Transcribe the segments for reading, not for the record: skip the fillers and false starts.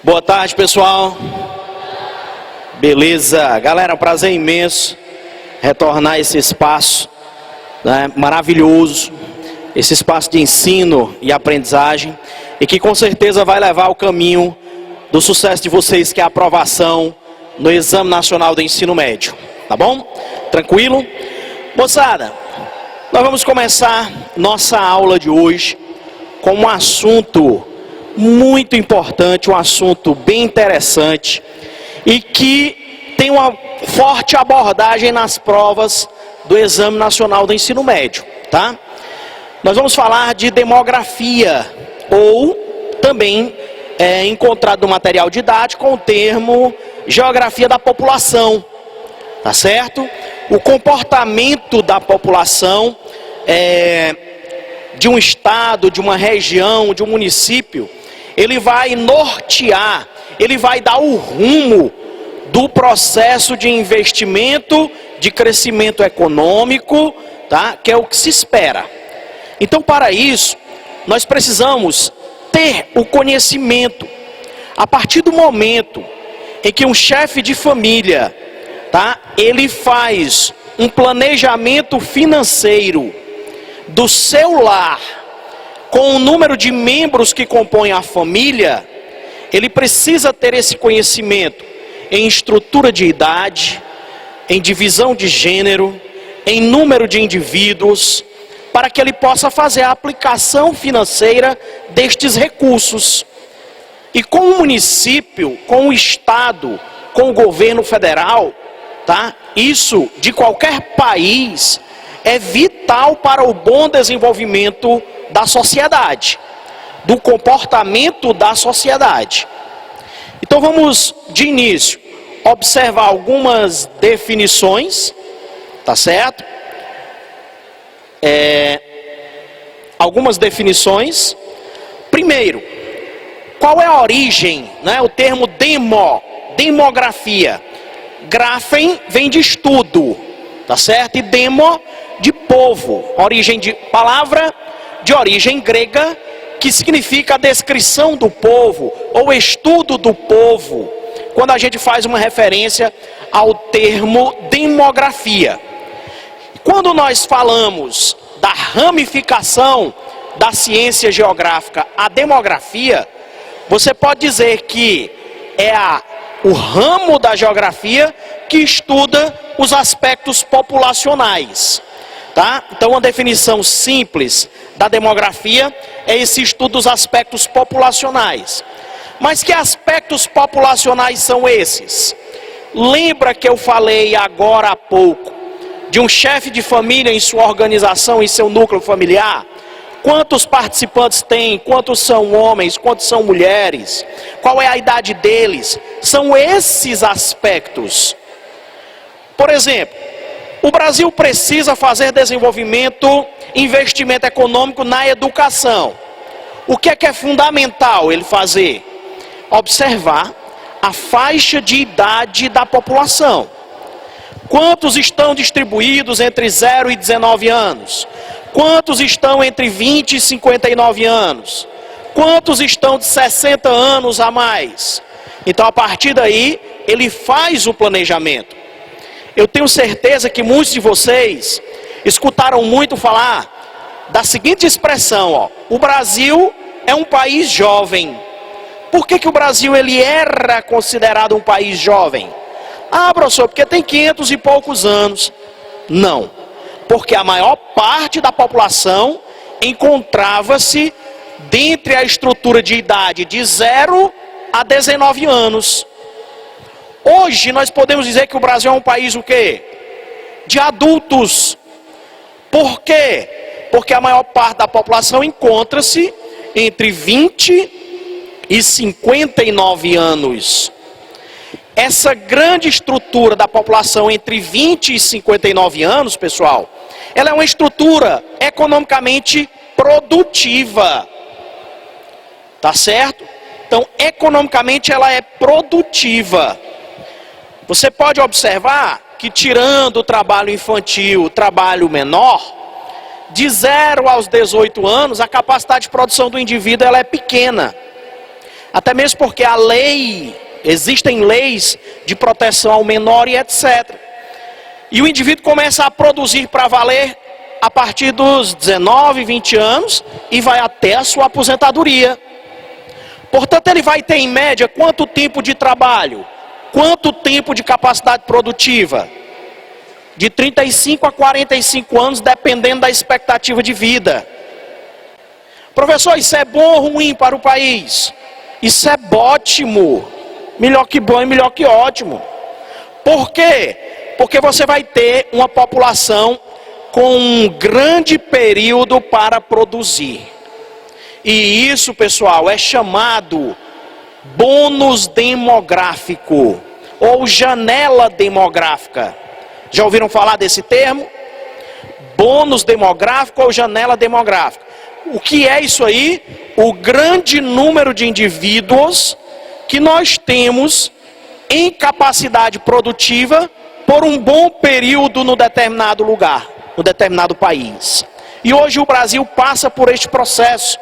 Boa tarde, pessoal. Beleza, galera, prazer imenso retornar a esse espaço, né, maravilhoso, esse espaço de ensino e aprendizagem, e que com certeza vai levar ao caminho do sucesso de vocês, que é a aprovação no Exame Nacional do Ensino Médio, tá bom? Tranquilo? Moçada, nós vamos começar nossa aula de hoje com um assunto muito importante, um assunto bem interessante e que tem uma forte abordagem nas provas do Exame Nacional do Ensino Médio, tá? Nós vamos falar de demografia, ou também encontrado no material didático com o termo geografia da população, tá certo? O comportamento da população de um estado, de uma região, de um município, ele vai nortear, ele vai dar o rumo do processo de investimento, de crescimento econômico, tá? Que é o que se espera. Então, para isso, nós precisamos ter o conhecimento. A partir do momento em que um chefe de família, tá? Ele faz um planejamento financeiro do seu lar, com o número de membros que compõem a família, ele precisa ter esse conhecimento em estrutura de idade, em divisão de gênero, em número de indivíduos, para que ele possa fazer a aplicação financeira destes recursos. E com o município, com o estado, com o governo federal, tá? Isso de qualquer país é vital para o bom desenvolvimento da sociedade, do comportamento da sociedade. Então vamos, de início, observar algumas definições, tá certo? Algumas definições. Primeiro, qual é a origem, né? O termo demografia. Graphen vem de estudo, tá certo? E demo, de povo. Origem de palavra de origem grega, que significa a descrição do povo, ou estudo do povo, quando a gente faz uma referência ao termo demografia. Quando nós falamos da ramificação da ciência geográfica, a demografia, você pode dizer que é o ramo da geografia que estuda os aspectos populacionais, tá? Então, uma definição simples da demografia é esse estudo dos aspectos populacionais. Mas que aspectos populacionais são esses? Lembra que eu falei agora há pouco de um chefe de família em sua organização, em seu núcleo familiar? Quantos participantes tem? Quantos são homens? Quantos são mulheres? Qual é a idade deles? São esses aspectos. Por exemplo, o Brasil precisa fazer desenvolvimento, investimento econômico na educação. O que é fundamental ele fazer? Observar a faixa de idade da população. Quantos estão distribuídos entre 0 e 19 anos? Quantos estão entre 20 e 59 anos? Quantos estão de 60 anos a mais? Então, a partir daí, ele faz o planejamento. Eu tenho certeza que muitos de vocês escutaram muito falar da seguinte expressão, ó: o Brasil é um país jovem. Por que o Brasil ele era considerado um país jovem? Ah, professor, porque tem 500 e poucos anos. Não, porque a maior parte da população encontrava-se dentre a estrutura de idade de 0 a 19 anos. Hoje nós podemos dizer que o Brasil é um país o quê? De adultos. Por quê? Porque a maior parte da população encontra-se entre 20 e 59 anos. Essa grande estrutura da população entre 20 e 59 anos, pessoal, ela é uma estrutura economicamente produtiva. Tá certo? Então, economicamente ela é produtiva. Você pode observar que, tirando o trabalho infantil, o trabalho menor, de 0 aos 18 anos, a capacidade de produção do indivíduo ela é pequena. Até mesmo porque a lei, existem leis de proteção ao menor e etc. E o indivíduo começa a produzir para valer a partir dos 19, 20 anos e vai até a sua aposentadoria. Portanto, ele vai ter em média quanto tempo de trabalho? Quanto tempo de capacidade produtiva? De 35 a 45 anos, dependendo da expectativa de vida. Professor, isso é bom ou ruim para o país? Isso é ótimo. Melhor que bom e melhor que ótimo. Por quê? Porque você vai ter uma população com um grande período para produzir. E isso, pessoal, é chamado bônus demográfico ou janela demográfica. Já ouviram falar desse termo? Bônus demográfico ou janela demográfica. O que é isso aí? O grande número de indivíduos que nós temos em capacidade produtiva por um bom período no determinado lugar, no determinado país. E hoje o Brasil passa por este processo.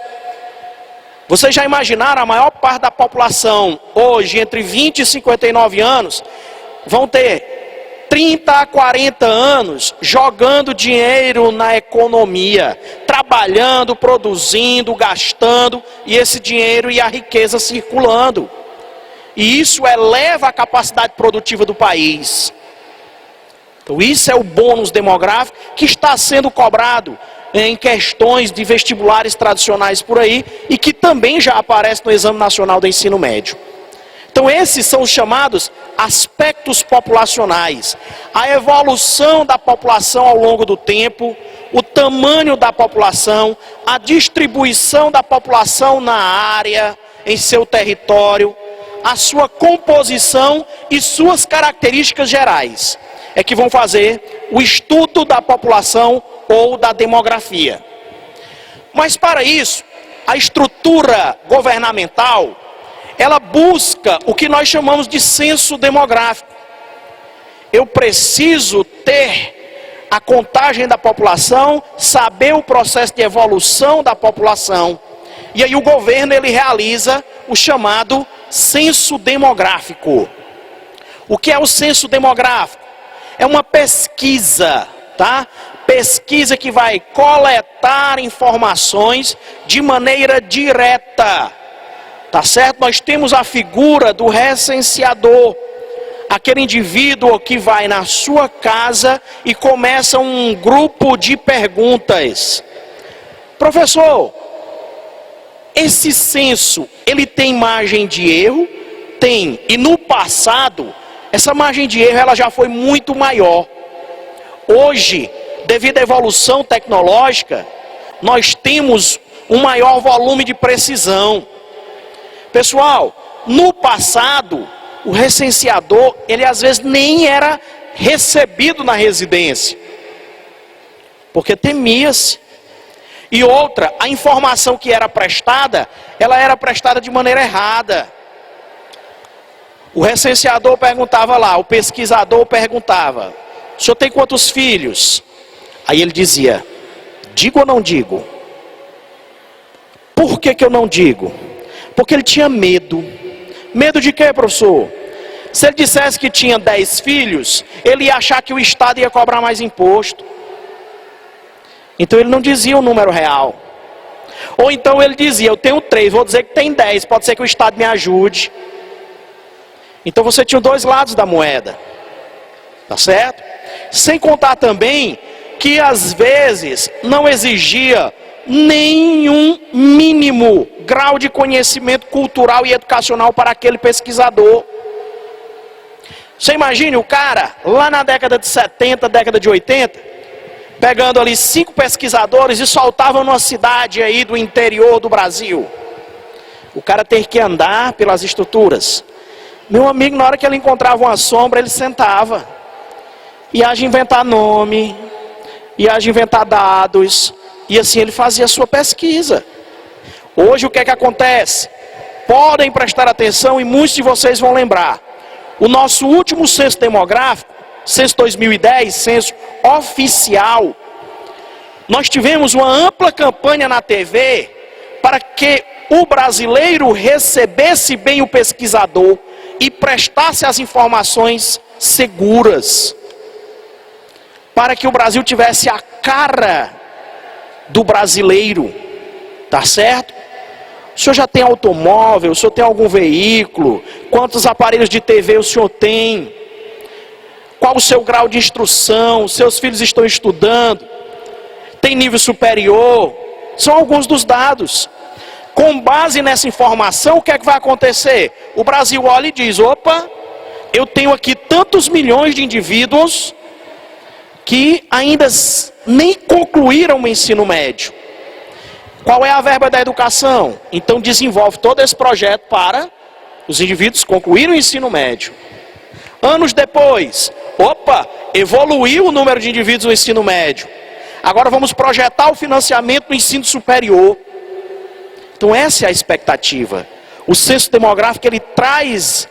Vocês já imaginaram, a maior parte da população hoje, entre 20 e 59 anos, vão ter 30 a 40 anos jogando dinheiro na economia, trabalhando, produzindo, gastando, e esse dinheiro e a riqueza circulando. E isso eleva a capacidade produtiva do país. Então isso é o bônus demográfico que está sendo cobrado em questões de vestibulares tradicionais por aí e que também já aparece no Exame Nacional do Ensino Médio. Então esses são os chamados aspectos populacionais. A evolução da população ao longo do tempo, o tamanho da população, a distribuição da população na área, em seu território, a sua composição e suas características gerais é que vão fazer o estudo da população ou da demografia. Mas para isso, a estrutura governamental, ela busca o que nós chamamos de censo demográfico. Eu preciso ter a contagem da população, saber o processo de evolução da população. E aí o governo ele realiza o chamado censo demográfico. O que é o censo demográfico? É uma pesquisa, tá? Pesquisa que vai coletar informações de maneira direta, tá certo? Nós temos a figura do recenseador, aquele indivíduo que vai na sua casa e começa um grupo de perguntas. Professor, esse censo, ele tem margem de erro? Tem. E no passado, essa margem de erro ela já foi muito maior. Hoje, devido à evolução tecnológica, nós temos um maior volume de precisão. Pessoal, no passado, o recenseador, ele às vezes nem era recebido na residência, porque temia-se. E outra, a informação que era prestada, ela era prestada de maneira errada. O recenseador perguntava lá, o pesquisador perguntava: o senhor tem quantos filhos? Aí ele dizia: digo ou não digo? Por que eu não digo? Porque ele tinha medo. Medo de quê, professor? Se ele dissesse que tinha 10 filhos, ele ia achar que o Estado ia cobrar mais imposto. Então ele não dizia o número real. Ou então ele dizia: eu tenho 3, vou dizer que tem 10, pode ser que o Estado me ajude. Então você tinha dois lados da moeda, tá certo? Sem contar também que às vezes não exigia nenhum mínimo grau de conhecimento cultural e educacional para aquele pesquisador. Você imagine o cara lá na década de 70, década de 80, pegando ali 5 pesquisadores e soltavam numa cidade aí do interior do Brasil. O cara tem que andar pelas estruturas. Meu amigo, na hora que ele encontrava uma sombra, ele sentava. Ia inventar nome, ia inventar dados, e assim ele fazia a sua pesquisa. Hoje o que é que acontece? Podem prestar atenção e muitos de vocês vão lembrar. O nosso último censo demográfico, censo 2010, censo oficial, nós tivemos uma ampla campanha na TV para que o brasileiro recebesse bem o pesquisador e prestasse as informações seguras, para que o Brasil tivesse a cara do brasileiro, tá certo? O senhor já tem automóvel, o senhor tem algum veículo? Quantos aparelhos de TV o senhor tem? Qual o seu grau de instrução? Seus filhos estão estudando? Tem nível superior? São alguns dos dados. Com base nessa informação, o que é que vai acontecer? O Brasil olha e diz, opa, eu tenho aqui tantos milhões de indivíduos que ainda nem concluíram o ensino médio. Qual é a verba da educação? Então desenvolve todo esse projeto para os indivíduos concluírem o ensino médio. Anos depois, opa, evoluiu o número de indivíduos no ensino médio. Agora vamos projetar o financiamento do ensino superior. Então essa é a expectativa. O censo demográfico, ele traz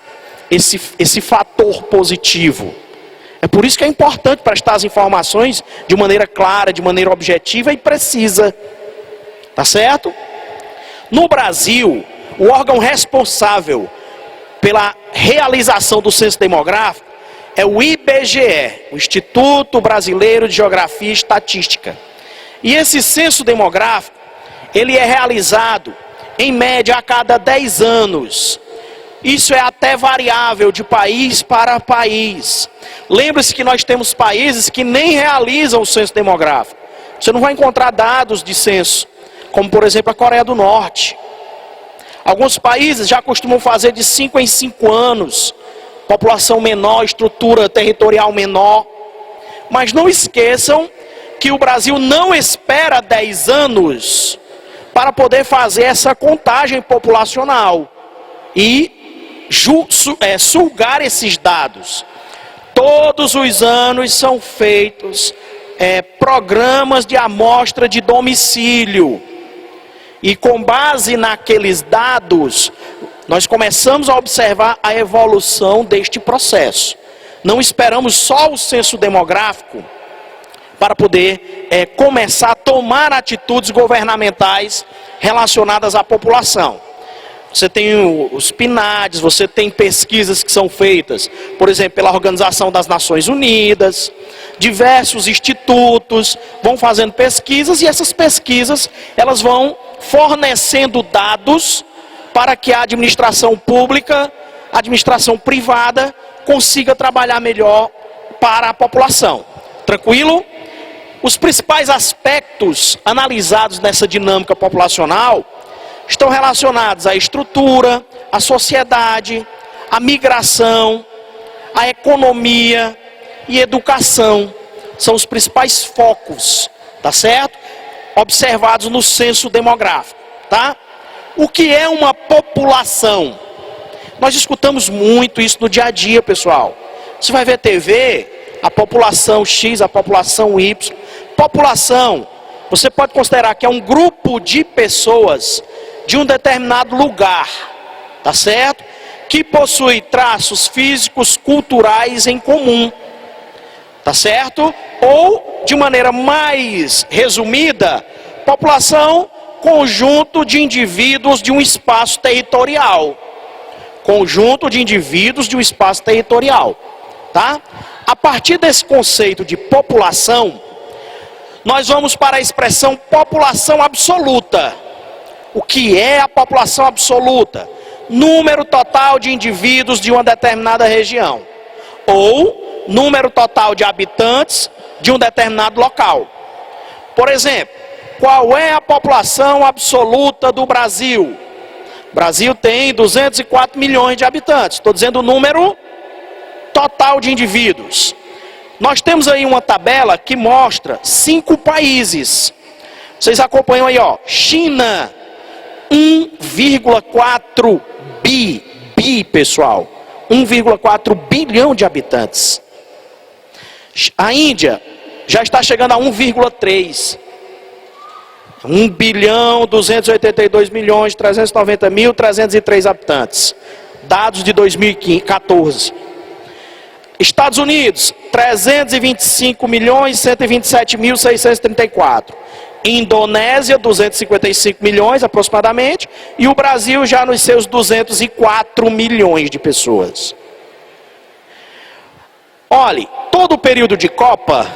esse fator positivo. É por isso que é importante prestar as informações de maneira clara, de maneira objetiva e precisa. Tá certo? No Brasil, o órgão responsável pela realização do censo demográfico é o IBGE, o Instituto Brasileiro de Geografia e Estatística. E esse censo demográfico, ele é realizado, em média, a cada 10 anos. Isso é até variável de país para país. Lembre-se que nós temos países que nem realizam o censo demográfico. Você não vai encontrar dados de censo, como por exemplo a Coreia do Norte. Alguns países já costumam fazer de 5 em 5 anos. População menor, estrutura territorial menor. Mas não esqueçam que o Brasil não espera 10 anos para poder fazer essa contagem populacional e sugar esses dados. Todos os anos são feitos programas de amostra de domicílio. E com base naqueles dados, nós começamos a observar a evolução deste processo. Não esperamos só o censo demográfico para poder começar a tomar atitudes governamentais relacionadas à população. Você tem os PNADs, você tem pesquisas que são feitas, por exemplo, pela Organização das Nações Unidas, diversos institutos vão fazendo pesquisas e essas pesquisas, elas vão fornecendo dados para que a administração pública, a administração privada consiga trabalhar melhor para a população. Tranquilo? Os principais aspectos analisados nessa dinâmica populacional estão relacionados à estrutura, à sociedade, à migração, à economia e educação. São os principais focos, tá certo? Observados no censo demográfico, tá? O que é uma população? Nós escutamos muito isso no dia a dia, pessoal. Você vai ver TV, a população X, a população Y. População, você pode considerar que é um grupo de pessoas de um determinado lugar, tá certo? Que possui traços físicos, culturais em comum, tá certo? Ou, de maneira mais resumida, população, conjunto de indivíduos de um espaço territorial. Conjunto de indivíduos de um espaço territorial, tá? A partir desse conceito de população, nós vamos para a expressão população absoluta. O que é a população absoluta? Número total de indivíduos de uma determinada região. Ou número total de habitantes de um determinado local. Por exemplo, qual é a população absoluta do Brasil? O Brasil tem 204 milhões de habitantes. Estou dizendo o número total de indivíduos. Nós temos aí uma tabela que mostra 5 países. Vocês acompanham aí, ó. China, 1,4 bi, pessoal. 1,4 bilhão de habitantes. A Índia já está chegando a 1,3. 1 bilhão, 282 milhões, 390 mil, 303 habitantes. Dados de 2014. Estados Unidos, 325 milhões, 127 mil, 634. Indonésia, 255 milhões aproximadamente, e o Brasil já nos seus 204 milhões de pessoas. Olhe, todo o período de Copa,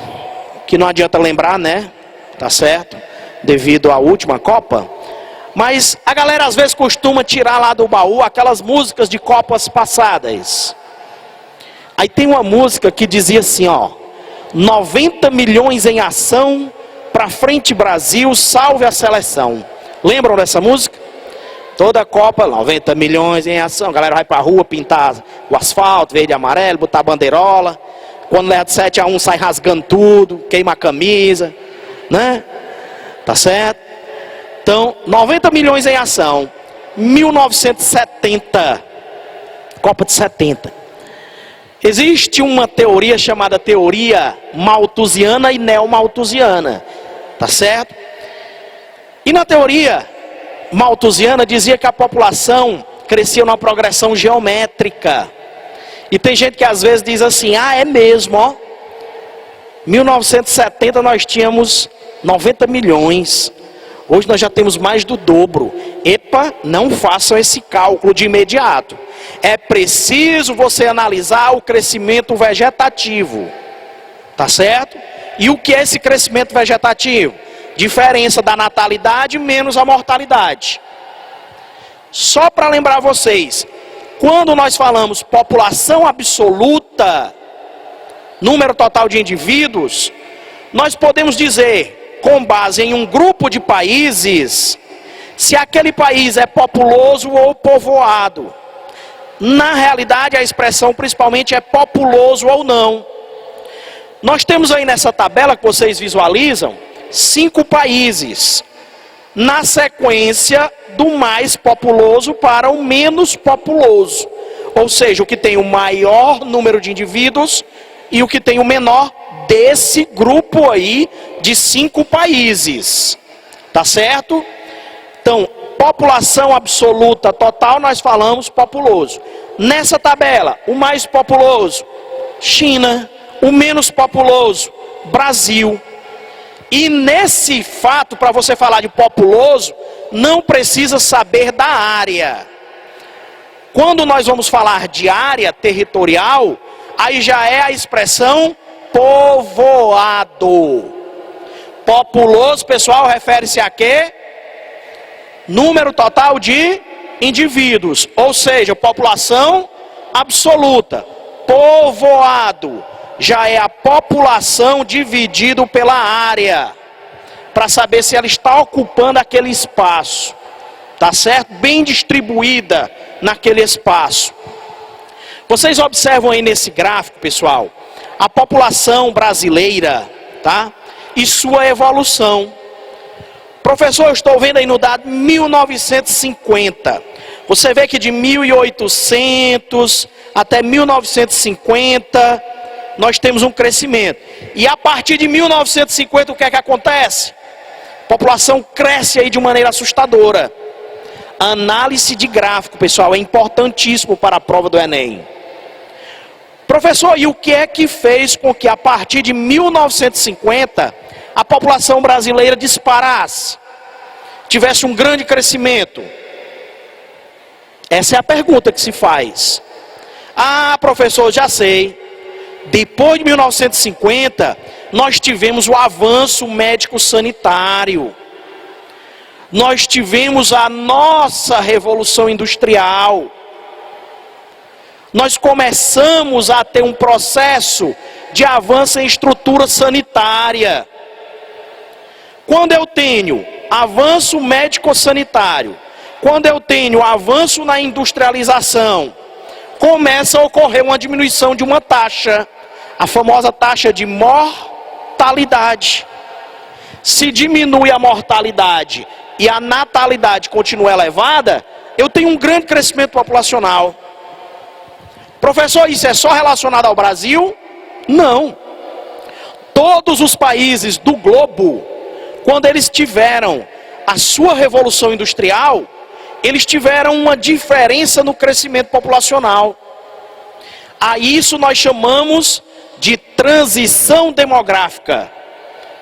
que não adianta lembrar, né? Tá certo? Devido à última Copa. Mas a galera às vezes costuma tirar lá do baú aquelas músicas de Copas passadas. Aí tem uma música que dizia assim, ó: 90 milhões em ação, pra frente Brasil, salve a seleção. Lembram dessa música? Toda a Copa, 90 milhões em ação. A galera vai pra rua pintar o asfalto, verde e amarelo, botar bandeirola. Quando leva de 7-1 sai rasgando tudo, queima a camisa, né? Tá certo? Então, 90 milhões em ação. 1970. Copa de 70. Existe uma teoria chamada teoria malthusiana e neomalthusiana. Tá certo? E na teoria malthusiana dizia que a população crescia numa progressão geométrica. E tem gente que às vezes diz assim: ah, é mesmo, ó. 1970 nós tínhamos 90 milhões. Hoje nós já temos mais do dobro. Epa, não façam esse cálculo de imediato. É preciso você analisar o crescimento vegetativo. Tá certo? E o que é esse crescimento vegetativo? Diferença da natalidade menos a mortalidade. Só para lembrar vocês, quando nós falamos população absoluta, número total de indivíduos, nós podemos dizer, com base em um grupo de países, se aquele país é populoso ou povoado. Na realidade, a expressão principalmente é populoso ou não. Nós temos aí nessa tabela que vocês visualizam 5 países, na sequência do mais populoso para o menos populoso. Ou seja, o que tem o maior número de indivíduos e o que tem o menor desse grupo aí de 5 países. Tá certo? Então, população absoluta total, nós falamos populoso. Nessa tabela, o mais populoso, China. O menos populoso, Brasil. E nesse fato, para você falar de populoso, não precisa saber da área. Quando nós vamos falar de área territorial, aí já é a expressão povoado. Populoso, pessoal, refere-se a quê? Número total de indivíduos, ou seja, população absoluta. Povoado já é a população dividido pela área, para saber se ela está ocupando aquele espaço, tá certo? Bem distribuída naquele espaço. Vocês observam aí nesse gráfico, pessoal, a população brasileira, tá? E sua evolução. Professor, eu estou vendo aí no dado 1950. Você vê que de 1800 até 1950, nós temos um crescimento. E a partir de 1950, o que é que acontece? A população cresce aí de maneira assustadora. Análise de gráfico, pessoal, é importantíssimo para a prova do Enem. Professor, e o que é que fez com que a partir de 1950 a população brasileira disparasse? Tivesse um grande crescimento? Essa é a pergunta que se faz. Ah, professor, já sei. Depois de 1950, nós tivemos o avanço médico-sanitário. Nós tivemos a nossa revolução industrial. Nós começamos a ter um processo de avanço em estrutura sanitária. Quando eu tenho avanço médico-sanitário, quando eu tenho avanço na industrialização, começa a ocorrer uma diminuição de uma taxa, a famosa taxa de mortalidade. Se diminui a mortalidade e a natalidade continua elevada, eu tenho um grande crescimento populacional. Professor, isso é só relacionado ao Brasil? Não. Todos os países do globo, quando eles tiveram a sua revolução industrial, eles tiveram uma diferença no crescimento populacional. A isso nós chamamos de transição demográfica,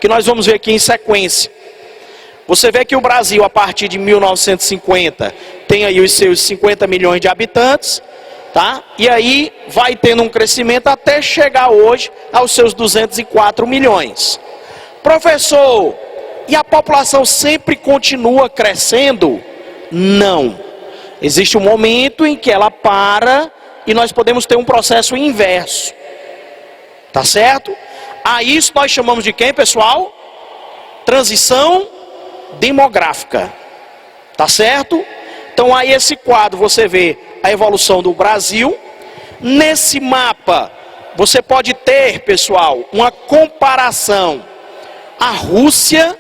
que nós vamos ver aqui em sequência. Você vê que o Brasil, a partir de 1950, tem aí os seus 50 milhões de habitantes, tá? E aí vai tendo um crescimento até chegar hoje aos seus 204 milhões. Professor, e a população sempre continua crescendo? Não. Existe um momento em que ela para e nós podemos ter um processo inverso. Tá certo? A isso nós chamamos de quem, pessoal? Transição demográfica. Tá certo? Então aí esse quadro você vê a evolução do Brasil. Nesse mapa você pode ter, pessoal, uma comparação. A Rússia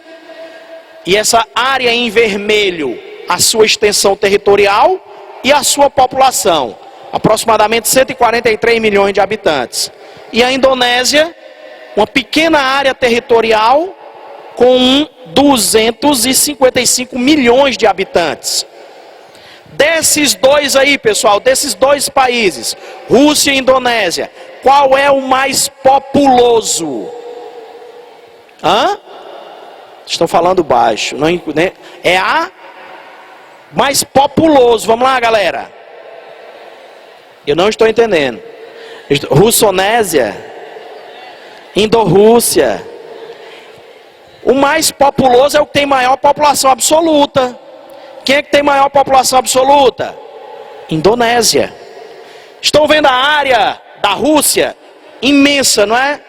e essa área em vermelho, a sua extensão territorial e a sua população. Aproximadamente 143 milhões de habitantes. E a Indonésia, uma pequena área territorial com 255 milhões de habitantes. Desses dois aí, pessoal, desses dois países, Rússia e Indonésia, qual é o mais populoso? Hã? Estão falando baixo. Não, né? É a mais populoso. Vamos lá, galera. Eu não estou entendendo. Russonésia, Indorrússia. O mais populoso é o que tem maior população absoluta. Quem é que tem maior população absoluta? Indonésia. Estão vendo a área da Rússia? Imensa, não é?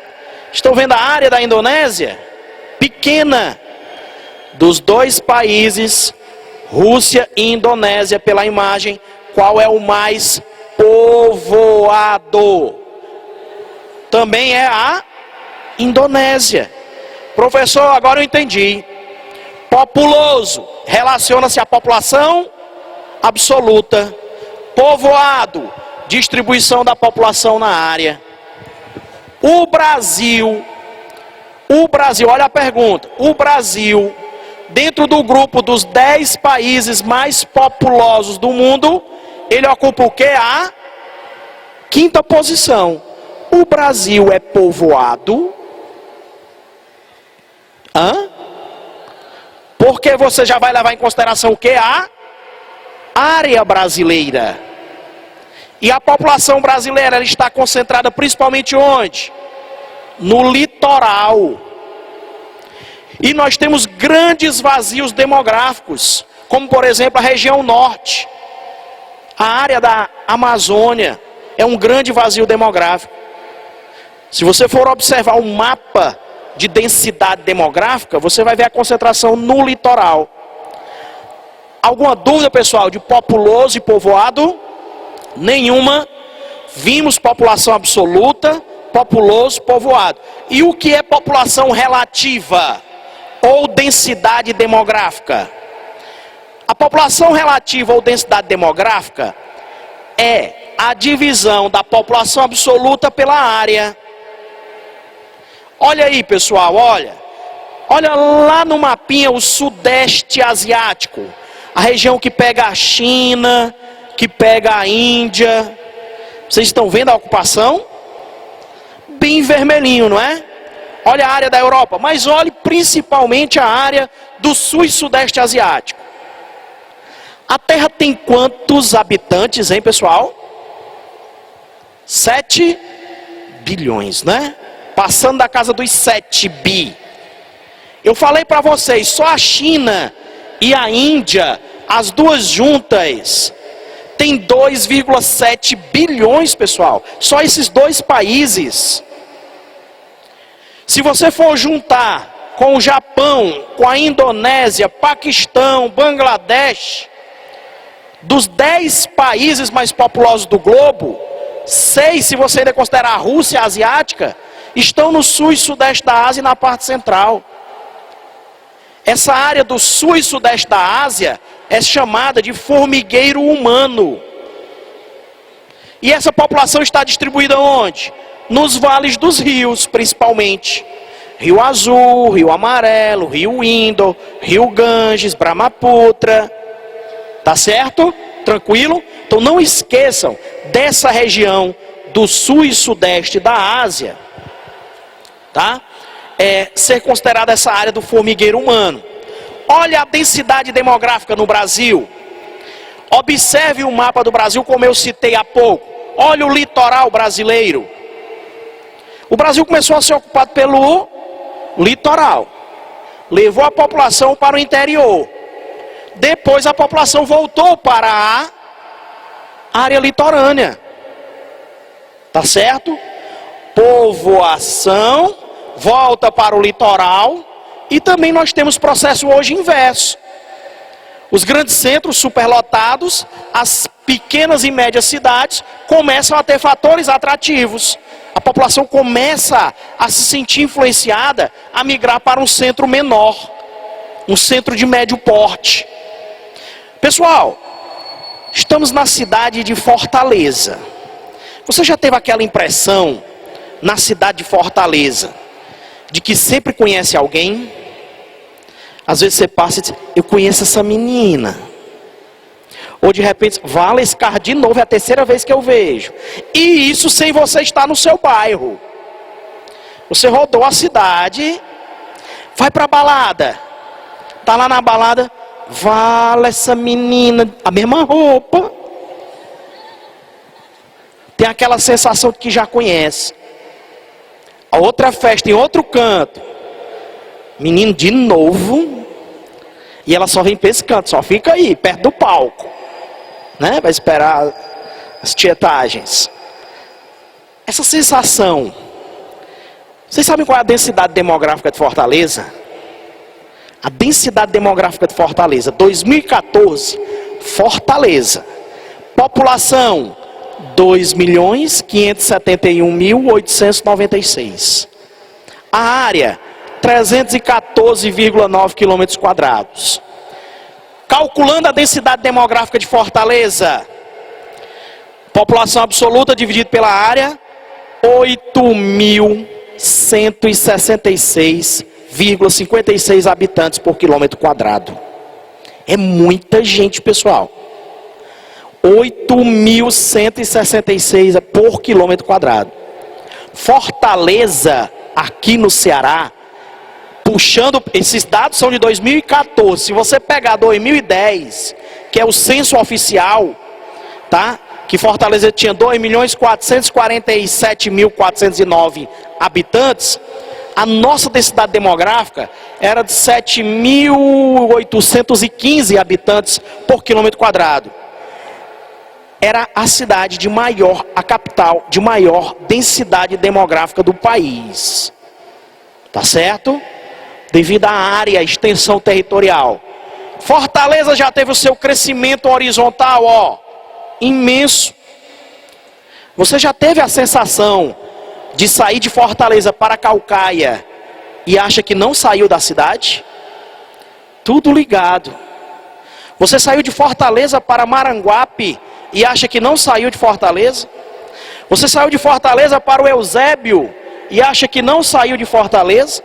Estão vendo a área da Indonésia? Pequena. Dos dois países, Rússia e Indonésia, pela imagem, qual é o mais povoado? Também é a Indonésia. Professor, agora eu entendi. Populoso relaciona-se à população absoluta. Povoado, distribuição da população na área. O Brasil, olha a pergunta. O Brasil, dentro do grupo dos 10 países mais populosos do mundo, ele ocupa o quê? A quinta posição. O Brasil é povoado? Hã? Porque você já vai levar em consideração o que? A área brasileira. E a população brasileira ela está concentrada principalmente onde? No litoral. E nós temos grandes vazios demográficos, como por exemplo a região norte. A área da Amazônia é um grande vazio demográfico. Se você for observar um mapa de densidade demográfica, você vai ver a concentração no litoral. Alguma dúvida, pessoal, de populoso e povoado? Nenhuma. Vimos população absoluta, populoso, povoado. E o que é população relativa ou densidade demográfica? A população relativa ou densidade demográfica é a divisão da população absoluta pela área. Olha aí, pessoal, olha. Olha lá no mapinha o Sudeste Asiático. A região que pega a China, que pega a Índia. Vocês estão vendo a ocupação? Bem vermelhinho, não é? Olha a área da Europa, mas olhe principalmente a área do Sul e Sudeste Asiático. A Terra tem quantos habitantes, hein, pessoal? 7 bilhões, né? Passando da casa dos 7 bi. Eu falei para vocês, só a China e a Índia, as duas juntas, tem 2,7 bilhões, pessoal. Só esses dois países. Se você for juntar com o Japão, com a Indonésia, Paquistão, Bangladesh, dos 10 países mais populosos do globo, 6, se você ainda considerar a Rússia asiática, estão no sul e sudeste da Ásia e na parte central. Essa área do sul e sudeste da Ásia é chamada de formigueiro humano. E essa população está distribuída onde? Nos vales dos rios, principalmente. Rio Azul, Rio Amarelo, Rio Indo, Rio Ganges, Brahmaputra. Tá certo? Tranquilo? Então não esqueçam dessa região do sul e sudeste da Ásia, tá? Ser considerada essa área do formigueiro humano. olha a densidade demográfica no Brasil. Observe o mapa do Brasil, como eu citei há pouco. Olha o litoral brasileiro. O Brasil começou a ser ocupado pelo litoral. Levou a população para o interior. Depois a população voltou para a área litorânea. Tá certo? Povoação volta para o litoral. E também nós temos processo hoje inverso. Os grandes centros superlotados, as pequenas e médias cidades começam a ter fatores atrativos. A população começa a se sentir influenciada a migrar para um centro menor, um centro de médio porte. Pessoal, estamos na cidade de Fortaleza. Você já teve aquela impressão na cidade de Fortaleza de que sempre conhece alguém? Às vezes você passa e diz, eu conheço essa menina. Ou de repente, vale esse carro de novo, é a terceira vez que eu vejo. E isso sem você estar no seu bairro. Você rodou a cidade, vai para a balada. Está lá na balada, vale essa menina, a mesma roupa. Tem aquela sensação de que já conhece. A outra festa em outro canto. Menino de novo. E ela só vem para esse canto, só fica aí, perto do palco. Né? Vai esperar as tietagens. Essa sensação. Vocês sabem qual é a densidade demográfica de Fortaleza? A densidade demográfica de Fortaleza, 2014, Fortaleza. População, 2.571.896. A área, 314,9 quilômetros quadrados. Calculando a densidade demográfica de Fortaleza, população absoluta dividida pela área, 8.166,56 habitantes por quilômetro quadrado. É muita gente, pessoal. 8.166 por quilômetro quadrado. Fortaleza, aqui no Ceará, puxando, esses dados são de 2014. Se você pegar 2010, que é o censo oficial, tá? Que Fortaleza tinha 2.447.409 habitantes, a nossa densidade demográfica era de 7.815 habitantes por quilômetro quadrado. Era a cidade de maior, a capital de maior densidade demográfica do país. Tá certo? Devido à área, à extensão territorial. Fortaleza já teve o seu crescimento horizontal, ó, imenso. Você já teve a sensação de sair de Fortaleza para Caucaia e acha que não saiu da cidade? Tudo ligado. Você saiu de Fortaleza para Maranguape e acha que não saiu de Fortaleza? Você saiu de Fortaleza para o Eusébio e acha que não saiu de Fortaleza?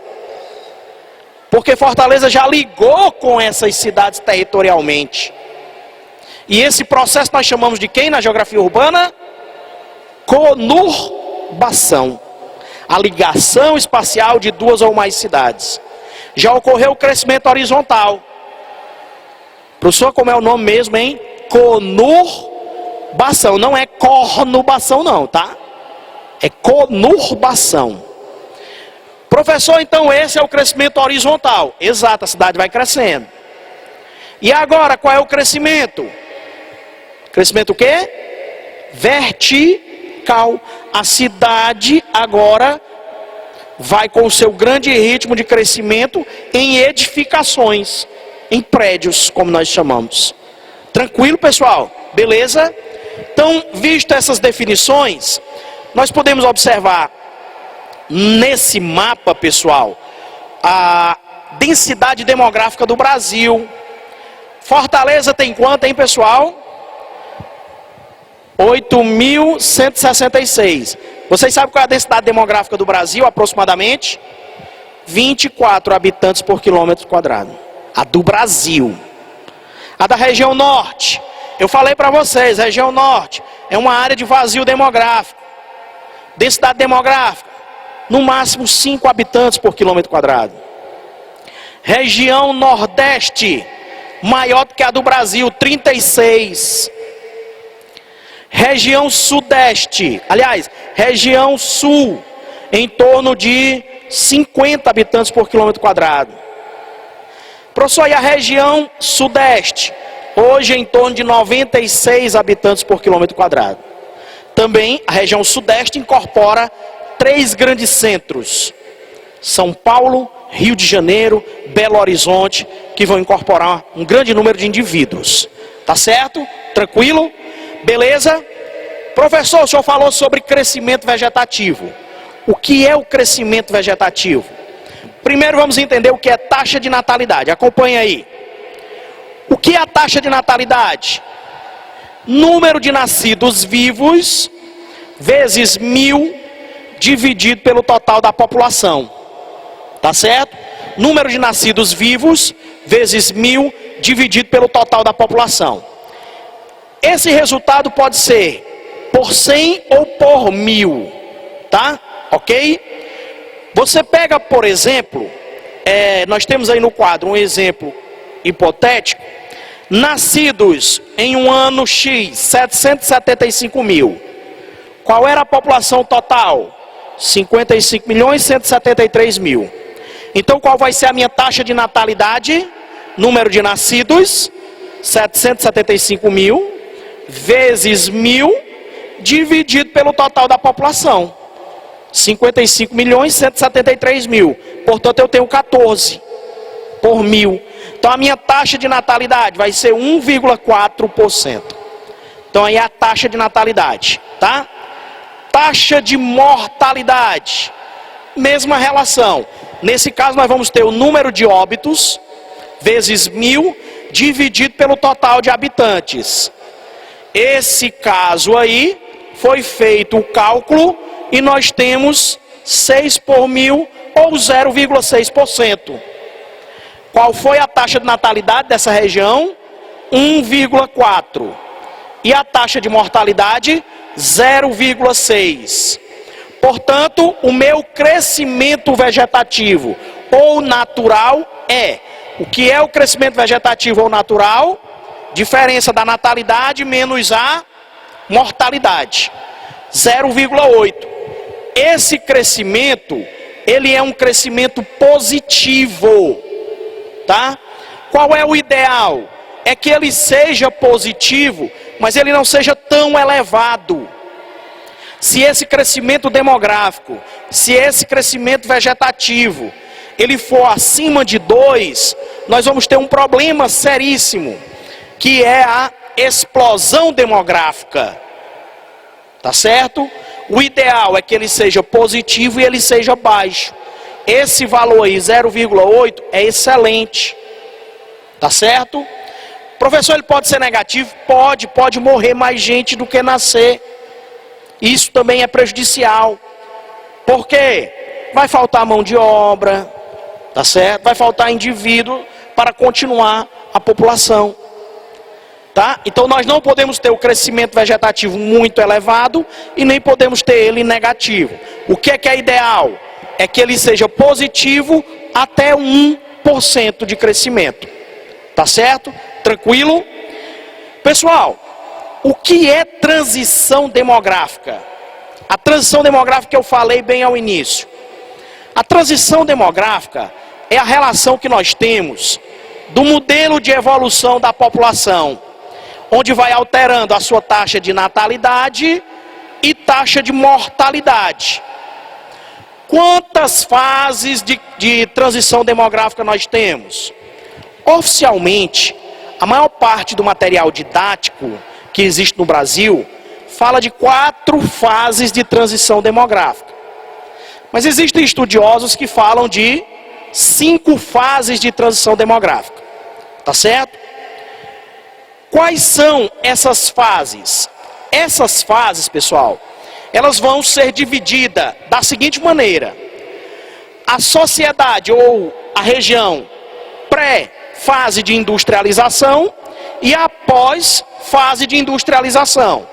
Porque Fortaleza já ligou com essas cidades territorialmente. E esse processo nós chamamos de quem na geografia urbana? Conurbação. A ligação espacial de duas ou mais cidades. Já ocorreu o crescimento horizontal. Professor, como é o nome mesmo, hein? Conurbação. Não é cornubação não, tá? É conurbação. Professor, então esse é o crescimento horizontal. Exato, a cidade vai crescendo. E agora, qual é o crescimento? Crescimento o quê? Vertical. A cidade agora vai com o seu grande ritmo de crescimento em edificações, em prédios, como nós chamamos. Tranquilo, pessoal? Beleza? Então, visto essas definições, nós podemos observar nesse mapa, pessoal, a densidade demográfica do Brasil. Fortaleza tem quanto, hein, pessoal? 8.166. Vocês sabem qual é a densidade demográfica do Brasil, aproximadamente? 24 habitantes por quilômetro quadrado. A do Brasil. A da região norte. Eu falei para vocês, região norte é uma área de vazio demográfico. Densidade demográfica, no máximo 5 habitantes por quilômetro quadrado. Região Nordeste, maior do que a do Brasil, 36. Região Sudeste, aliás, região Sul, em torno de 50 habitantes por quilômetro quadrado. Professor, e a região Sudeste? Hoje em torno de 96 habitantes por quilômetro quadrado. Também a região Sudeste incorpora 3 grandes centros: São Paulo, Rio de Janeiro, Belo Horizonte, que vão incorporar um grande número de indivíduos. Tá certo? Tranquilo? Beleza? Professor, o senhor falou sobre crescimento vegetativo. O que é o crescimento vegetativo? Primeiro vamos entender o que é taxa de natalidade. Acompanhe aí. O que é a taxa de natalidade? Número de nascidos vivos vezes 1000 dividido pelo total da população. Tá certo? Número de nascidos vivos vezes 1000 dividido pelo total da população. Esse resultado pode ser por 100 ou por 1000. Tá? Ok? Você pega, por exemplo, nós temos aí no quadro um exemplo hipotético. Nascidos em um ano X, 775 mil. Qual era a população total? 55.173.000. Então qual vai ser a minha taxa de natalidade? Número de nascidos, 775 mil, vezes 1000, dividido pelo total da população. 55.173.000. Portanto eu tenho 14 por 1000. Então a minha taxa de natalidade vai ser 1,4%. Então aí é a taxa de natalidade, tá? Taxa de mortalidade, mesma relação. Nesse caso nós vamos ter o número de óbitos vezes 1000 dividido pelo total de habitantes. Esse caso aí foi feito o cálculo e nós temos 6 por 1000 ou 0,6%. Qual foi a taxa de natalidade dessa região? 1,4. E a taxa de mortalidade? 0,6. Portanto, o meu crescimento vegetativo ou natural é... O que é o crescimento vegetativo ou natural? Diferença da natalidade menos a mortalidade. 0,8. Esse crescimento, ele é um crescimento positivo. Tá? Qual é o ideal? É que ele seja positivo, mas ele não seja tão elevado. Se esse crescimento demográfico, se esse crescimento vegetativo, ele for acima de 2, nós vamos ter um problema seríssimo, que é a explosão demográfica. Tá certo? O ideal é que ele seja positivo e ele seja baixo. Esse valor aí, 0,8, é excelente. Tá certo? Professor, ele pode ser negativo? Pode morrer mais gente do que nascer. Isso também é prejudicial. Por quê? Vai faltar mão de obra, tá certo? Vai faltar indivíduo para continuar a população. Tá? Então nós não podemos ter o crescimento vegetativo muito elevado e nem podemos ter ele negativo. O que é ideal? É que ele seja positivo até 1% de crescimento. Tá certo? Tranquilo? Pessoal, o que é transição demográfica? A transição demográfica que eu falei bem ao início. A transição demográfica é a relação que nós temos do modelo de evolução da população, onde vai alterando a sua taxa de natalidade e taxa de mortalidade. Quantas fases de transição demográfica nós temos? Oficialmente, a maior parte do material didático que existe no Brasil fala de 4 fases de transição demográfica. Mas existem estudiosos que falam de 5 fases de transição demográfica. Tá certo? Quais são essas fases? Essas fases, pessoal, elas vão ser divididas da seguinte maneira: a sociedade ou a região pré-fase de industrialização e após fase de industrialização.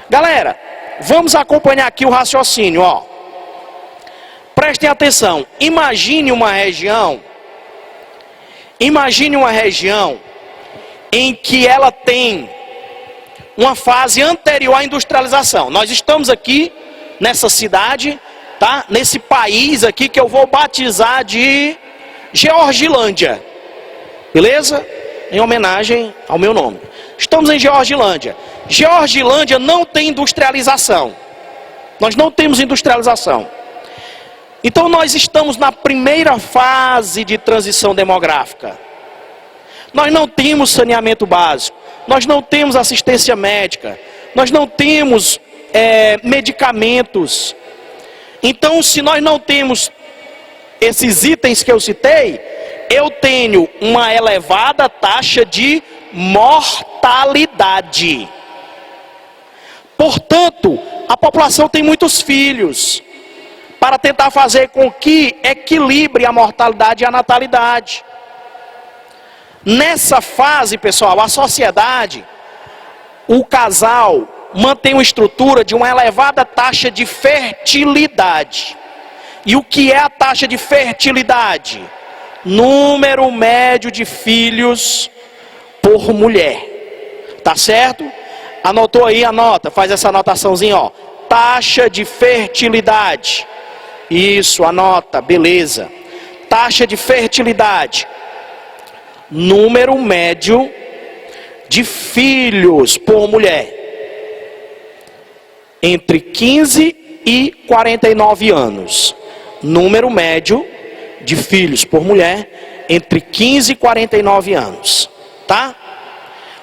Galera, vamos acompanhar aqui o raciocínio, ó. Prestem atenção. Imagine uma região Imagine uma região em que ela tem uma fase anterior à industrialização. Nós estamos aqui nessa cidade, tá? Nesse país aqui que eu vou batizar de Georgilândia. Beleza? Em homenagem ao meu nome. Estamos em Georgilândia. Georgilândia não tem industrialização. Nós não temos industrialização. Então nós estamos na primeira fase de transição demográfica. Nós não temos saneamento básico. Nós não temos assistência médica. Nós não temos medicamentos. Então, se nós não temos esses itens que eu citei, eu tenho uma elevada taxa de mortalidade. Portanto, a população tem muitos filhos, para tentar fazer com que equilibre a mortalidade e a natalidade. Nessa fase, pessoal, a sociedade, o casal, mantém uma estrutura de uma elevada taxa de fertilidade. E o que é a taxa de fertilidade? Número médio de filhos por mulher. Tá certo? Anotou aí? Anota, faz essa anotaçãozinha, ó. Taxa de fertilidade. Isso, anota, beleza. Taxa de fertilidade. Número médio de filhos por mulher. Entre 15 e 49 anos. Número médio de filhos por mulher entre 15 e 49 anos. Tá?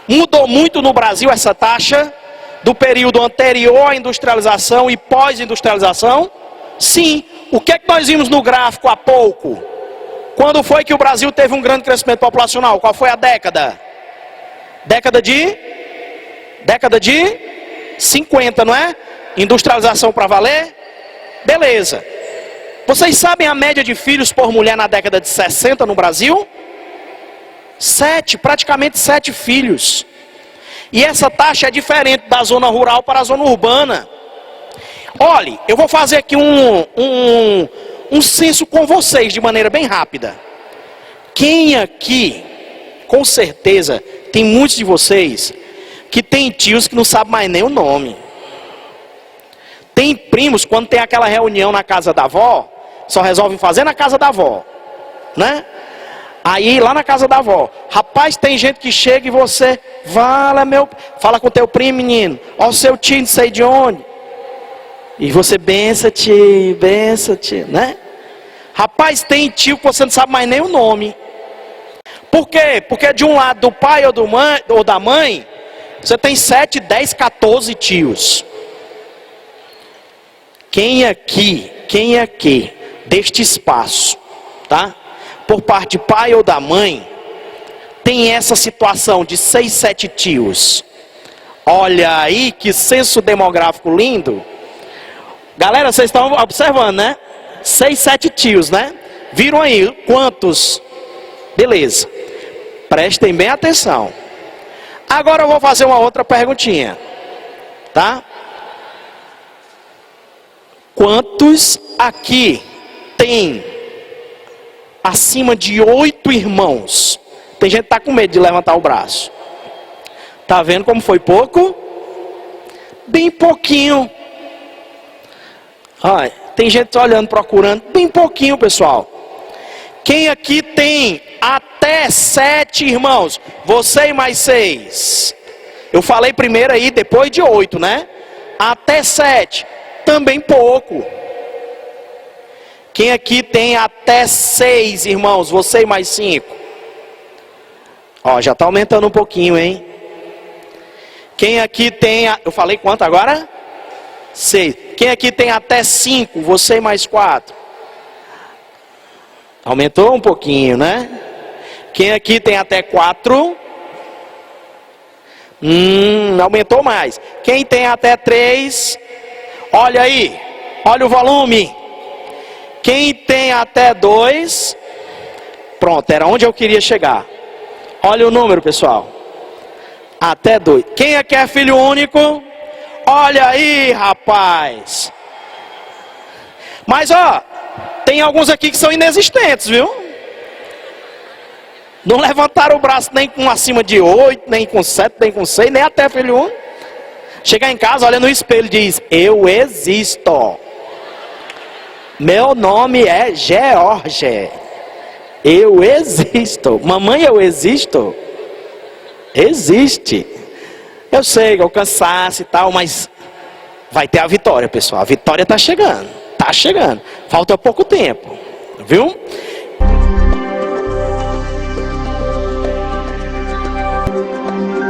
Mudou muito no Brasil essa taxa do período anterior à industrialização e pós-industrialização? Sim. O que é que nós vimos no gráfico há pouco? Quando foi que o Brasil teve um grande crescimento populacional? Qual foi a década? Década de 50, não é? Industrialização para valer? Beleza. Vocês sabem a média de filhos por mulher na década de 60 no Brasil? 7, praticamente 7 filhos. E essa taxa é diferente da zona rural para a zona urbana. Olhe, eu vou fazer aqui um censo com vocês de maneira bem rápida. Quem aqui, com certeza, tem muitos de vocês que tem tios que não sabem mais nem o nome. Tem primos, quando tem aquela reunião na casa da avó, só resolvem fazer na casa da avó, né? Aí lá na casa da avó, rapaz, tem gente que chega e você, fala com o teu primo, menino, ó o seu tio, não sei de onde. E você, bença tio, né? Rapaz, tem tio que você não sabe mais nem o nome. Por quê? Porque de um lado do pai ou da mãe, você tem 7, 10, 14 tios. Quem aqui, deste espaço, tá? Por parte de pai ou da mãe, tem essa situação de 6, 7 tios. Olha aí que censo demográfico lindo. Galera, vocês estão observando, né? 6, 7 tios, né? Viram aí quantos? Beleza. Prestem bem atenção. Agora eu vou fazer uma outra perguntinha. Tá? Quantos aqui tem acima de 8 irmãos? Tem gente que está com medo de levantar o braço. Tá vendo como foi pouco? Bem pouquinho. Ai, tem gente olhando, procurando. Bem pouquinho, pessoal. Quem aqui tem até 7 irmãos? Você e mais 6. Eu falei primeiro aí, depois de 8, né? Até 7. Também pouco. Quem aqui tem até 6 irmãos? Você e mais 5. Ó, já está aumentando um pouquinho, hein? Quem aqui tem... Eu falei quanto agora? 6. Quem aqui tem até 5? Você e mais 4. Aumentou um pouquinho, né? Quem aqui tem até 4? Aumentou mais. Quem tem até 3? Olha aí. Olha o volume. Quem tem até 2? Pronto, era onde eu queria chegar. Olha o número, pessoal. Até 2. Quem aqui é filho único? Olha aí, rapaz. Mas, ó, tem alguns aqui que são inexistentes, viu? Não levantaram o braço nem com acima de 8, nem com 7, nem com 6, nem até filho único. Chegar em casa, olha no espelho e diz: eu existo. Meu nome é George. Eu existo. Mamãe, eu existo. Existe. Eu sei que é o cansaço e tal, mas vai ter a vitória, pessoal. A vitória está chegando. Está chegando. Falta pouco tempo. Viu?